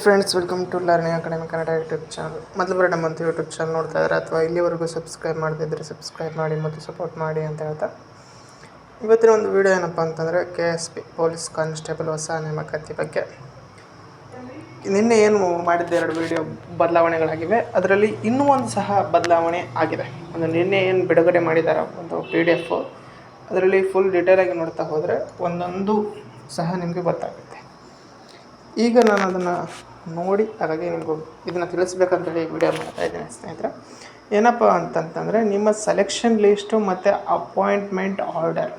Friends, welcome to learning academy Kannada YouTube channel. ಮೊದಲು ಬರೋ ನಮ್ಮಂತ ಯೂಟ್ಯೂಬ್ ಚಾನಲ್ ನೋಡ್ತಾ ಇದ್ದಾರೆ ಅಥವಾ ಇಲ್ಲಿವರೆಗೂ ಸಬ್ಸ್ಕ್ರೈಬ್ ಮಾಡದಿದ್ದರೆ ಸಬ್ಸ್ಕ್ರೈಬ್ ಮಾಡಿ ಮತ್ತು ಸಪೋರ್ಟ್ ಮಾಡಿ ಅಂತ ಹೇಳ್ತಾ ಇವತ್ತಿನ ಒಂದು ವಿಡಿಯೋ ಏನಪ್ಪ ಅಂತಂದರೆ KSP ಪೊಲೀಸ್ ಕಾನ್ಸ್ಟೇಬಲ್ ಹೊಸ ನೇಮಕಾತಿ ಬಗ್ಗೆ. ನಿನ್ನೆ ಏನು ಮಾಡಿದ್ದೆ 2 ವಿಡಿಯೋ ಬದಲಾವಣೆಗಳಾಗಿವೆ. ಅದರಲ್ಲಿ ಇನ್ನೂ ಒಂದು ಸಹ ಬದಲಾವಣೆ ಆಗಿದೆ. ಒಂದು ನಿನ್ನೆ ಏನು ಬಿಡುಗಡೆ ಮಾಡಿದ್ದಾರೆ ಒಂದು PDF, ಅದರಲ್ಲಿ ಫುಲ್ ಡೀಟೇಲಾಗಿ ನೋಡ್ತಾ ಹೋದರೆ ಒಂದೊಂದು ಸಹ ನಿಮಗೆ ಗೊತ್ತಾಗುತ್ತೆ. ಈಗ ನಾನು ಅದನ್ನು ನೋಡಿ ಹಾಗಾಗಿ ನಿಮಗೂ ಇದನ್ನು ತಿಳಿಸ್ಬೇಕಂತೇಳಿ ವಿಡಿಯೋ ಮಾಡ್ತಾ ಇದ್ದೀನಿ ಸ್ನೇಹಿತರೆ. ಏನಪ್ಪ ಅಂತಂತಂದರೆ, ನಿಮ್ಮ ಸೆಲೆಕ್ಷನ್ ಲಿಸ್ಟು ಮತ್ತು ಅಪಾಯಿಂಟ್ಮೆಂಟ್ ಆರ್ಡರ್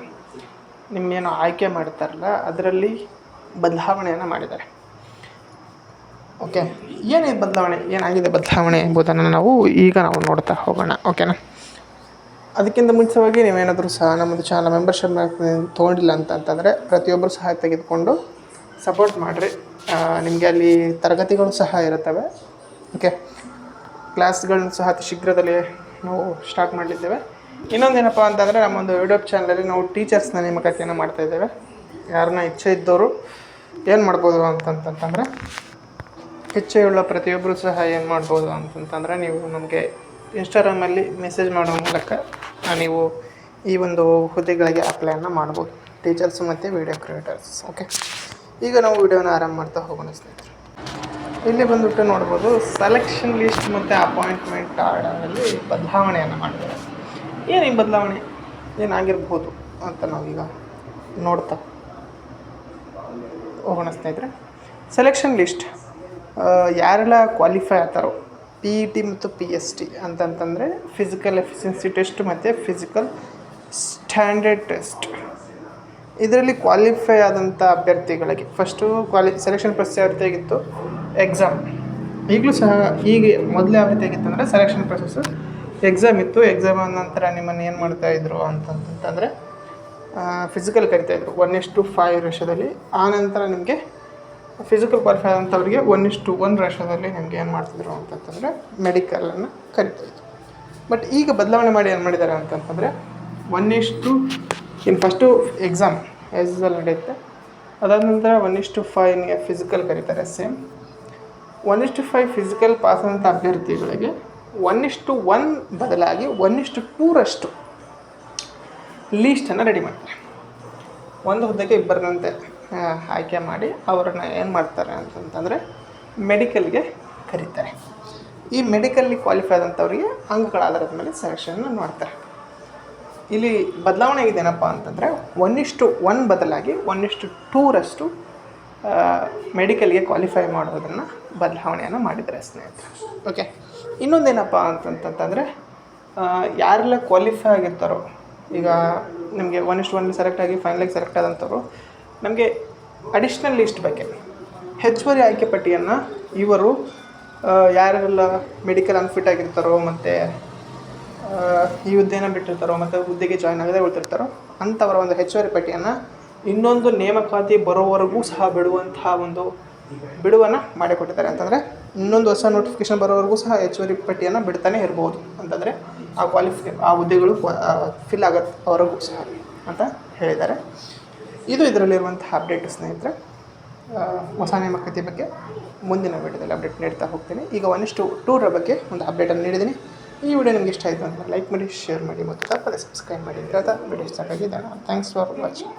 ನಿಮ್ಮೇನು ಆಯ್ಕೆ ಮಾಡ್ತಾರಲ್ಲ ಅದರಲ್ಲಿ ಬದಲಾವಣೆಯನ್ನು ಮಾಡಿದ್ದಾರೆ. ಓಕೆ, ಏನಿದೆ ಬದಲಾವಣೆ, ಏನಾಗಿದೆ ಬದಲಾವಣೆ ಎಂಬುದನ್ನು ನಾವು ನೋಡ್ತಾ ಹೋಗೋಣ. ಓಕೆನಾ? ಅದಕ್ಕಿಂತ ಮುಂಚೆವಾಗಿ ನೀವೇನಾದರೂ ಸಹ ನಮ್ಮದು ಚಾನಲ್ ಮೆಂಬರ್ಶಿಪ್ ತೊಗೊಂಡಿಲ್ಲ ಅಂತಂತಂದರೆ ಪ್ರತಿಯೊಬ್ಬರು ಸಹ ತೆಗೆದುಕೊಂಡು ಸಪೋರ್ಟ್ ಮಾಡಿರಿ. ನಿಮಗೆ ಅಲ್ಲಿ ತರಗತಿಗಳು ಸಹ ಇರುತ್ತವೆ. ಓಕೆ, ಕ್ಲಾಸ್ಗಳನ್ನ ಸಹ ಅತಿ ಶೀಘ್ರದಲ್ಲಿ ನಾವು ಸ್ಟಾರ್ಟ್ ಮಾಡಲಿದ್ದೇವೆ. ಇನ್ನೊಂದೇನಪ್ಪ ಅಂತಂದರೆ, ನಮ್ಮೊಂದು ಯೂಟ್ಯೂಬ್ ಚಾನಲಲ್ಲಿ ನಾವು ಟೀಚರ್ಸ್ನ ನೇಮಕಾತಿಯನ್ನು ಮಾಡ್ತಾಯಿದ್ದೇವೆ. ಯಾರನ್ನ ಇಚ್ಛೆ ಇದ್ದವರು ಏನು ಮಾಡ್ಬೋದು ಅಂತಂತಂದರೆ, ಇಚ್ಛೆಯುಳ್ಳ ಪ್ರತಿಯೊಬ್ಬರು ಸಹ ಏನು ಮಾಡ್ಬೋದು ಅಂತಂತಂದರೆ, ನೀವು ನಮಗೆ ಇನ್ಸ್ಟಾಗ್ರಾಮಲ್ಲಿ ಮೆಸೇಜ್ ಮಾಡೋ ಮೂಲಕ ನೀವು ಈ ಒಂದು ಹುದ್ದೆಗಳಿಗೆ ಅಪ್ಲೈಯನ್ನು ಮಾಡ್ಬೋದು, ಟೀಚರ್ಸ್ ಮತ್ತು ವಿಡಿಯೋ ಕ್ರಿಯೇಟರ್ಸ್. ಓಕೆ, ಈಗ ನಾವು ವಿಡಿಯೋನ ಆರಂಭ ಮಾಡ್ತಾ ಹೋಗೋಣ ಸ್ನೇಹಿತರೆ. ಇಲ್ಲಿ ಬಂದುಬಿಟ್ಟು ನೋಡ್ಬೋದು, ಸೆಲೆಕ್ಷನ್ ಲಿಸ್ಟ್ ಮತ್ತು ಅಪಾಯಿಂಟ್ಮೆಂಟ್ ಆರ್ಡರಲ್ಲಿ ಬದಲಾವಣೆಯನ್ನು ಮಾಡಿದ್ದಾರೆ. ಏನು ಈ ಬದಲಾವಣೆ ಏನಾಗಿರ್ಬೋದು ಅಂತ ನಾವೀಗ ನೋಡ್ತಾ ಹೋಗೋಣ ಸ್ನೇಹಿತರೆ. ಸೆಲೆಕ್ಷನ್ ಲಿಸ್ಟ್ ಯಾರೆಲ್ಲ ಕ್ವಾಲಿಫೈ ಆಗ್ತಾರೋ PET ಮತ್ತು PST ಅಂತಂತಂದರೆ ಫಿಸಿಕಲ್ ಎಫಿಷಿಯನ್ಸಿ ಟೆಸ್ಟ್ ಮತ್ತು ಫಿಸಿಕಲ್ ಸ್ಟ್ಯಾಂಡರ್ಡ್ ಟೆಸ್ಟ್. ಇದರಲ್ಲಿ ಕ್ವಾಲಿಫೈ ಆದಂಥ ಅಭ್ಯರ್ಥಿಗಳಿಗೆ ಫಸ್ಟು ಸೆಲೆಕ್ಷನ್ ಪ್ರೊಸೆಸ್ ಯಾವ ರೀತಿಯಾಗಿತ್ತು, ಎಕ್ಸಾಮ್. ಈಗಲೂ ಸಹ ಹೀಗೆ ಮೊದಲೇ ಯಾವ ರೀತಿಯಾಗಿತ್ತು ಅಂದರೆ ಸೆಲೆಕ್ಷನ್ ಪ್ರೊಸೆಸ್ಸು ಎಕ್ಸಾಮ್ ಇತ್ತು. ಎಕ್ಸಾಮ್ ಆದ ನಂತರ ನಿಮ್ಮನ್ನು ಏನು ಮಾಡ್ತಾಯಿದ್ರು ಅಂತಂತಂದರೆ ಫಿಸಿಕಲ್ ಕರಿತಾಯಿದ್ರು 1:5 ರೇಷದಲ್ಲಿ. ಆನಂತರ ನಿಮಗೆ ಫಿಸಿಕಲ್ ಕ್ವಾಲಿಫೈ ಆದಂಥವ್ರಿಗೆ 1:1 ರೇಷದಲ್ಲಿ ನಿಮಗೆ ಏನು ಮಾಡ್ತಿದ್ರು ಅಂತಂತಂದರೆ ಮೆಡಿಕಲನ್ನು ಕರಿತಾಯಿದ್ರು. ಬಟ್ ಈಗ ಬದಲಾವಣೆ ಮಾಡಿ ಏನು ಮಾಡಿದ್ದಾರೆ ಅಂತಂತಂದರೆ, ಫಸ್ಟು ಎಕ್ಸಾಮ್ ಆ್ಯಸ್ ಯೂಸ್ವಲ್ ನಡೆಯುತ್ತೆ. ಅದಾದ ನಂತರ 1:5 ಫಿಸಿಕಲ್ ಕರೀತಾರೆ ಸೇಮ್. 1:5 ಫಿಸಿಕಲ್ ಪಾಸ್ ಆದಂಥ ಅಭ್ಯರ್ಥಿಗಳಿಗೆ 1:1 ಬದಲಾಗಿ 1:2 ಲೀಸ್ಟನ್ನು ರೆಡಿ ಮಾಡ್ತಾರೆ. ಒಂದು ಹುದ್ದೆಗೆ ಇಬ್ಬರನ್ನಂತೆ ಆಯ್ಕೆ ಮಾಡಿ ಅವರನ್ನು ಏನು ಮಾಡ್ತಾರೆ ಅಂತಂತಂದರೆ ಮೆಡಿಕಲ್ಗೆ ಕರೀತಾರೆ. ಈ ಮೆಡಿಕಲ್ಲಿ ಕ್ವಾಲಿಫೈ ಆದಂಥವ್ರಿಗೆ ಅಂಕಗಳ ಆಧಾರದ ಮೇಲೆ ಸೆಲೆಕ್ಷನ್ನ ಮಾಡ್ತಾರೆ. ಇಲ್ಲಿ ಬದಲಾವಣೆ ಇದೇನಪ್ಪ ಅಂತಂದರೆ 1:1 ಬದಲಾಗಿ 1:2 ಮೆಡಿಕಲ್ಗೆ ಕ್ವಾಲಿಫೈ ಮಾಡೋದನ್ನು ಬದಲಾವಣೆಯನ್ನು ಮಾಡಿದ್ದಾರೆ ಸ್ನೇಹಿತರೆ. ಓಕೆ, ಇನ್ನೊಂದೇನಪ್ಪ ಅಂತಂತಂದರೆ, ಯಾರೆಲ್ಲ ಕ್ವಾಲಿಫೈ ಆಗಿರ್ತಾರೋ, ಈಗ ನಿಮಗೆ 1:1 ಸೆಲೆಕ್ಟ್ ಆಗಿ ಫೈನಲಾಗಿ ಸೆಲೆಕ್ಟ್ ಆದಂಥವ್ರು ನಮಗೆ ಅಡಿಷ್ನಲ್ ಲಿಸ್ಟ್ ಬಗ್ಗೆ ಹೆಚ್ಚುವರಿ ಆಯ್ಕೆ ಪಟ್ಟಿಯನ್ನು ಇವರು ಯಾರೆಲ್ಲ ಮೆಡಿಕಲ್ ಅನ್ಫಿಟ್ ಆಗಿರ್ತಾರೋ ಮತ್ತು ಈ ಹುದ್ದೆನ ಬಿಟ್ಟಿರ್ತಾರೋ ಮತ್ತು ಹುದ್ದೆಗೆ ಜಾಯ್ನ್ ಆಗದೆ ಉಳ್ತಿರ್ತಾರೋ ಅಂಥವರ ಒಂದು ಹೆಚ್ಚುವರಿ ಪಟ್ಟಿಯನ್ನು ಇನ್ನೊಂದು ನೇಮಕಾತಿ ಬರೋವರೆಗೂ ಸಹ ಬಿಡುವಂತಹ ಒಂದು ಬಿಡುವನ್ನು ಮಾಡಿಕೊಟ್ಟಿದ್ದಾರೆ. ಅಂತಂದರೆ ಇನ್ನೊಂದು ಹೊಸ ನೋಟಿಫಿಕೇಷನ್ ಬರೋವರೆಗೂ ಸಹ ಹೆಚ್ಚುವರಿ ಪಟ್ಟಿಯನ್ನು ಬಿಡ್ತಾನೆ ಇರ್ಬೋದು. ಅಂತಂದರೆ ಆ ಹುದ್ದೆಗಳು ಫಿಲ್ ಆಗೋವರೆಗೂ ಸಹ ಅಂತ ಹೇಳಿದ್ದಾರೆ. ಇದು ಇದರಲ್ಲಿರುವಂತಹ ಅಪ್ಡೇಟ್ ಸ್ನೇಹಿತರೆ. ಹೊಸ ನೇಮಕಾತಿ ಬಗ್ಗೆ ಮುಂದಿನ ವಿಡಿಯೋದಲ್ಲಿ ಅಪ್ಡೇಟ್ ನೀಡ್ತಾ ಹೋಗ್ತೀನಿ. ಈಗ 1:2 ಬಗ್ಗೆ ಒಂದು ಅಪ್ಡೇಟನ್ನು ನೀಡಿದ್ದೀನಿ. ಈ ವಿಡಿಯೋ ನಿಮಗೆ ಇಷ್ಟ ಆಯಿತು ಅಂತ ಲೈಕ್ ಮಾಡಿ, ಶೇರ್ ಮಾಡಿ ಮತ್ತು ತಪ್ಪದೆ ಸಬ್ಸ್ಕ್ರೈಬ್ ಮಾಡಿ ಅಂತ ವಿಡಿಯೋ ಸ್ಟಾರ್ಟ್ ಆಗಿದೆ. Thanks for watching.